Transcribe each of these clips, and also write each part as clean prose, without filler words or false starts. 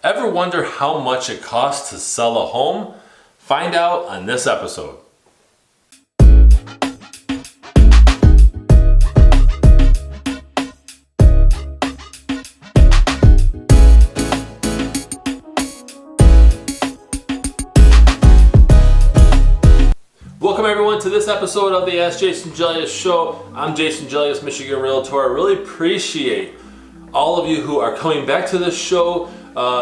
Ever wonder how much it costs to sell a home? Find out on this episode. Welcome everyone to this episode of the Ask Jason Gelios show. I'm Jason Gelios, Michigan Realtor. I really appreciate all of you who are coming back to this show.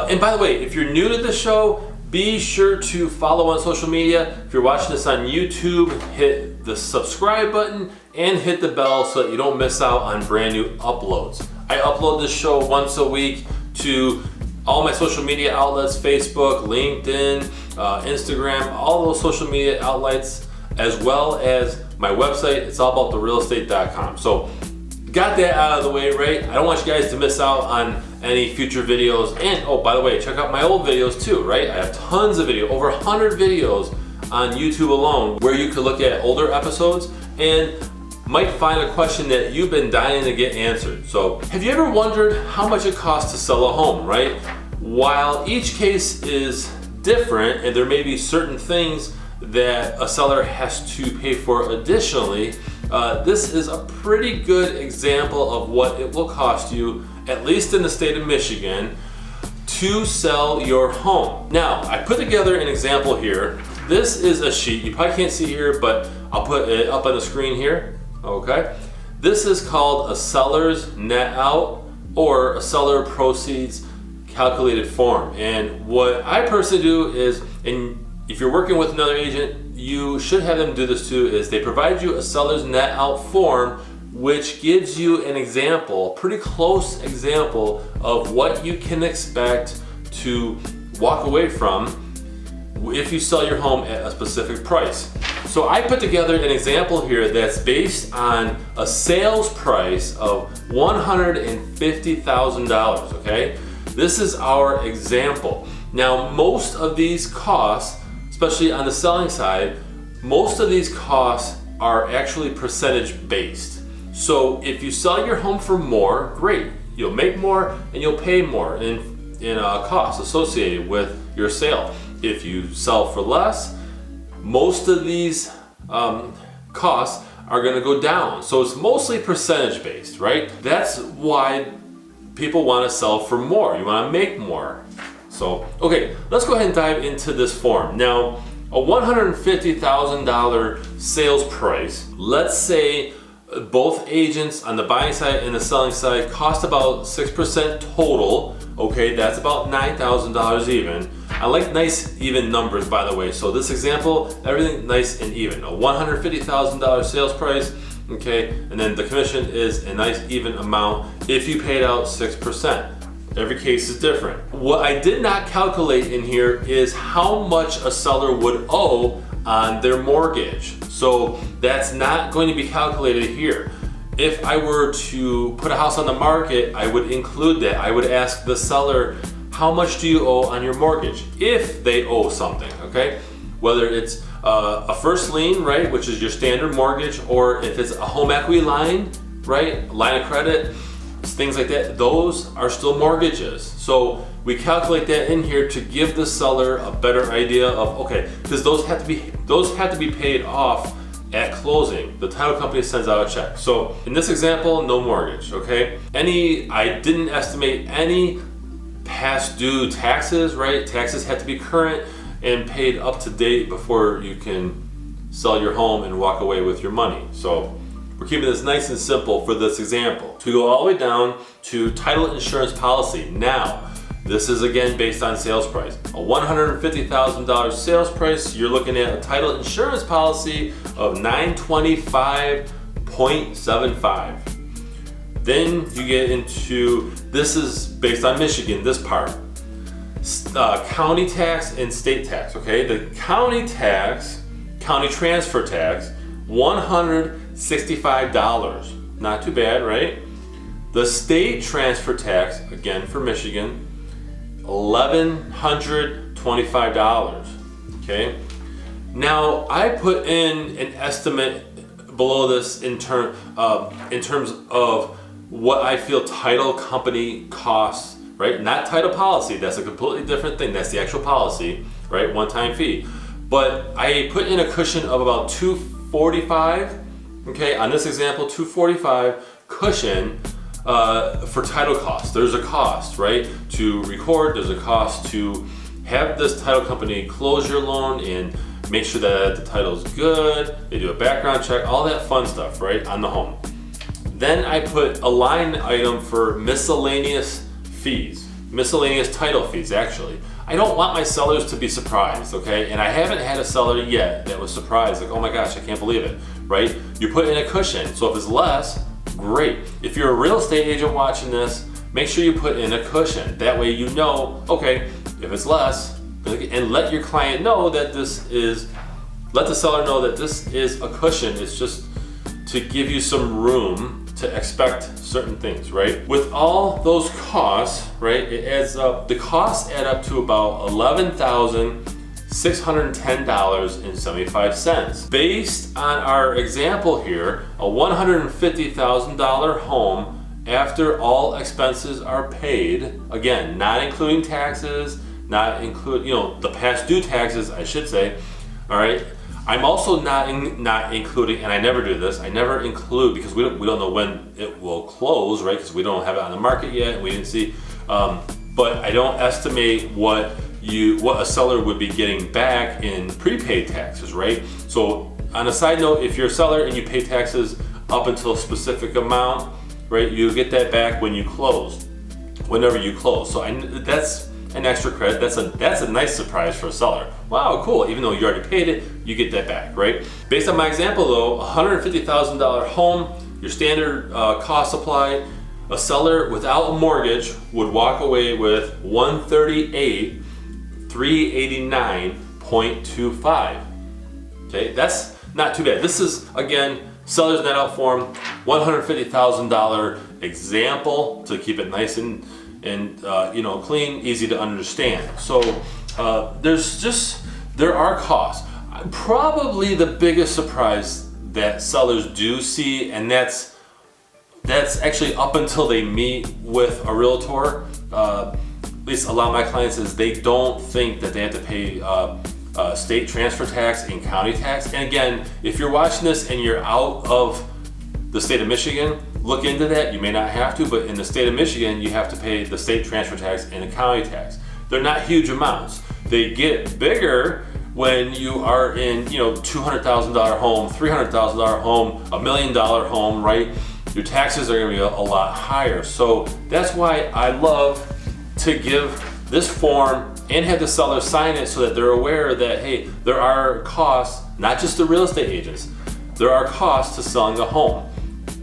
And by the way, if you're new to the show, be sure to follow on social media. If you're watching this on YouTube, hit the subscribe button and hit the bell so that you don't miss out on brand new uploads. I upload this show once a week to all my social media outlets, Facebook, LinkedIn, Instagram, all those social media outlets, as well as my website. It's allabouttherealestate.com. So got that out of the way, right? I don't want you guys to miss out on any future videos. And oh, by the way, check out my old videos too, right? I have tons of video, over 100 videos on YouTube alone, where you can look at older episodes and might find a question that you've been dying to get answered. So have you ever wondered how much it costs to sell a home, right? While each case is different and there may be certain things that a seller has to pay for additionally, this is a pretty good example of what it will cost you, at least in the state of Michigan, to sell your home. Now, I put together an example here. This is a sheet. You probably can't see here, but I'll put it up on the screen here. Okay. This is called a seller's net out or a seller proceeds calculated form. And what I personally do is, and if you're working with another agent, you should have them do this too, is they provide you a seller's net out form, which gives you an example, pretty close example of what you can expect to walk away from if you sell your home at a specific price. So I put together an example here that's based on a sales price of $150,000, okay? This is our example. Now, most of these costs, especially on the selling side, most of these costs are actually percentage based. So if you sell your home for more, great. You'll make more and you'll pay more in costs associated with your sale. If you sell for less, most of these costs are gonna go down. So it's mostly percentage based, right? That's why people wanna sell for more. You wanna make more. So, okay, let's go ahead and dive into this form. Now, a $150,000 sales price, let's say both agents on the buying side and the selling side cost about 6% total. Okay, that's about $9,000 even. I like nice even numbers, by the way. So this example, everything nice and even. A $150,000 sales price, okay, and then the commission is a nice even amount if you paid out 6%. Every case is different. What I did not calculate in here is how much a seller would owe on their mortgage. So that's not going to be calculated here. If I were to put a house on the market, I would include that. I would ask the seller, how much do you owe on your mortgage? If they owe something, okay? Whether it's a first lien, right, which is your standard mortgage, or if it's a home equity line, right, line of credit, things like that, those are still mortgages. So we calculate that in here to give the seller a better idea of, okay, because those have to be paid off at closing. The title company sends out a check. So in this example, no mortgage, okay? I didn't estimate any past due taxes, right? Taxes have to be current and paid up to date before you can sell your home and walk away with your money. So we're keeping this nice and simple for this example. So we go all the way down to title insurance policy. Now, this is again based on sales price. A $150,000 sales price, you're looking at a title insurance policy of $925.75. Then you get into, this is based on Michigan, this part. County tax and state tax, okay? The county tax, county transfer tax, $165. Not too bad, right? The state transfer tax, again for Michigan, $1,125. Okay. Now I put in an estimate below this in terms of what I feel title company costs right? Not title policy, that's a completely different thing. That's the actual policy, right? One-time fee. But I put in a cushion of about $245, okay? On this example, $245 cushion for title costs. There's a cost, right? To record, there's a cost to have this title company close your loan and make sure that the title's good. They do a background check, all that fun stuff, right? On the home. Then I put a line item for miscellaneous fees, miscellaneous title fees actually. I don't want my sellers to be surprised, okay? And I haven't had a seller yet that was surprised, like, oh my gosh, I can't believe it, right? You put in a cushion, so if it's less, great. If you're a real estate agent watching this, make sure you put in a cushion. That way you know, okay, if it's less, and let your client know that let the seller know that this is a cushion. It's just to give you some room to expect certain things, right? With all those costs, right, it adds up, the costs add up to about $11,610.75. Based on our example here, a $150,000 home after all expenses are paid, again, not including taxes, not include, the past due taxes, I should say, all right? I'm also not including, and I never do this, I never include, because we don't know when it will close, right? Because we don't have it on the market yet, and we didn't see, but I don't estimate what a seller would be getting back in prepaid taxes, right? So on a side note, if you're a seller and you pay taxes up until a specific amount, right, you get that back when you close, whenever you close. So that's an extra credit. That's a nice surprise for a seller. Wow, cool. Even though you already paid it, you get that back, right? Based on my example though, $150,000 home, your standard cost apply, a seller without a mortgage would walk away with $138,389.25. Okay, that's not too bad. This is, again, seller's net out form, $150,000 example to keep it nice and clean, easy to understand. So there are costs. Probably the biggest surprise that sellers do see, and that's actually up until they meet with a realtor. At least a lot of my clients is they don't think that they have to pay state transfer tax and county tax. And again, if you're watching this and you're out of the state of Michigan, look into that. You may not have to, but in the state of Michigan, you have to pay the state transfer tax and the county tax. They're not huge amounts. They get bigger when you are in, $200,000 home, $300,000 home, $1 million home, right? Your taxes are gonna be a lot higher. So that's why I love to give this form and have the seller sign it so that they're aware that, hey, there are costs, not just the real estate agents, there are costs to selling a home,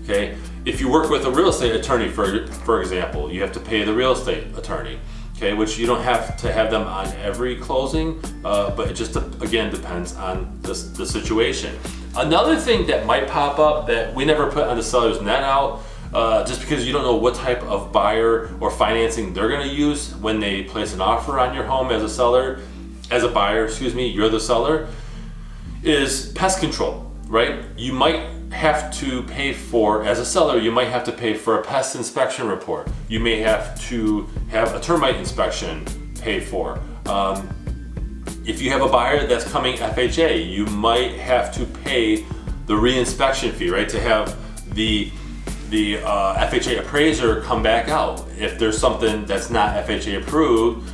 okay? If you work with a real estate attorney, for example, you have to pay the real estate attorney, okay, which you don't have to have them on every closing, but it just, again, depends on the situation. Another thing that might pop up that we never put on the seller's net out, just because you don't know what type of buyer or financing they're gonna use when they place an offer on your home as a buyer, you're the seller, is pest control, right? You might have to pay for, as a seller, you might have to pay for a pest inspection report. You may have to have a termite inspection paid for. If you have a buyer that's coming FHA, you might have to pay the reinspection fee, right? To have the FHA appraiser come back out. If there's something that's not FHA approved,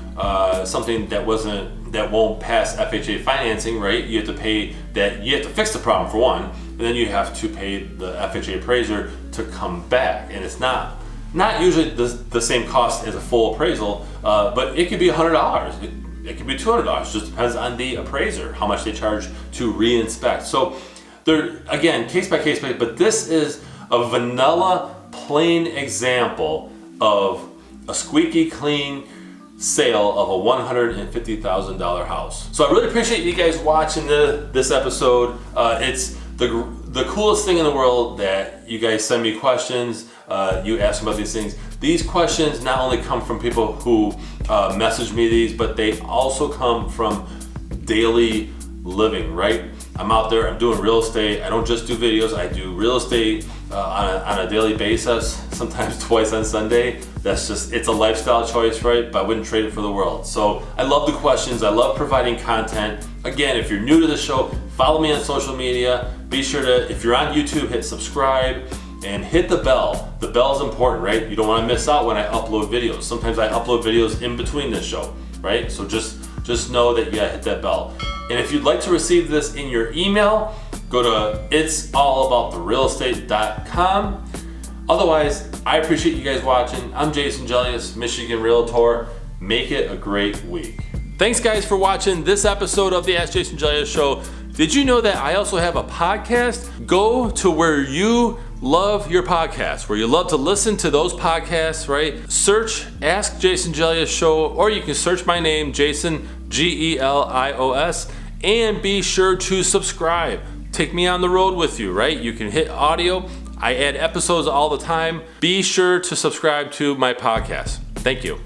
something that won't pass FHA financing, right? You have to pay that. You have to fix the problem for one, and then you have to pay the FHA appraiser to come back. And it's not usually the same cost as a full appraisal, but it could be $100. It could be $200. It just depends on the appraiser how much they charge to reinspect. So they're, again, case by case, but this is a vanilla plain example of a squeaky clean sale of a $150,000 house. So I really appreciate you guys watching this episode. It's the coolest thing in the world that you guys send me questions, you ask about these things. These questions not only come from people who message me these, but they also come from daily living, right? I'm out there, I'm doing real estate. I don't just do videos, I do real estate on a daily basis. sometimes twice on Sunday. It's a lifestyle choice, right? But I wouldn't trade it for the world. So I love the questions. I love providing content. Again, if you're new to the show, follow me on social media. Be sure to, if you're on YouTube, hit subscribe and hit the bell. The bell is important, right? You don't want to miss out when I upload videos. Sometimes I upload videos in between this show, right? So just know that you gotta hit that bell. And if you'd like to receive this in your email, go to it'sallabouttherealestate.com. Otherwise, I appreciate you guys watching. I'm Jason Gelios, Michigan Realtor. Make it a great week. Thanks guys for watching this episode of the Ask Jason Gelios Show. Did you know that I also have a podcast? Go to where you love your podcasts, where you love to listen to those podcasts, right? Search Ask Jason Gelios Show, or you can search my name, Jason, Gelios, and be sure to subscribe. Take me on the road with you, right? You can hit audio. I add episodes all the time. Be sure to subscribe to my podcast. Thank you.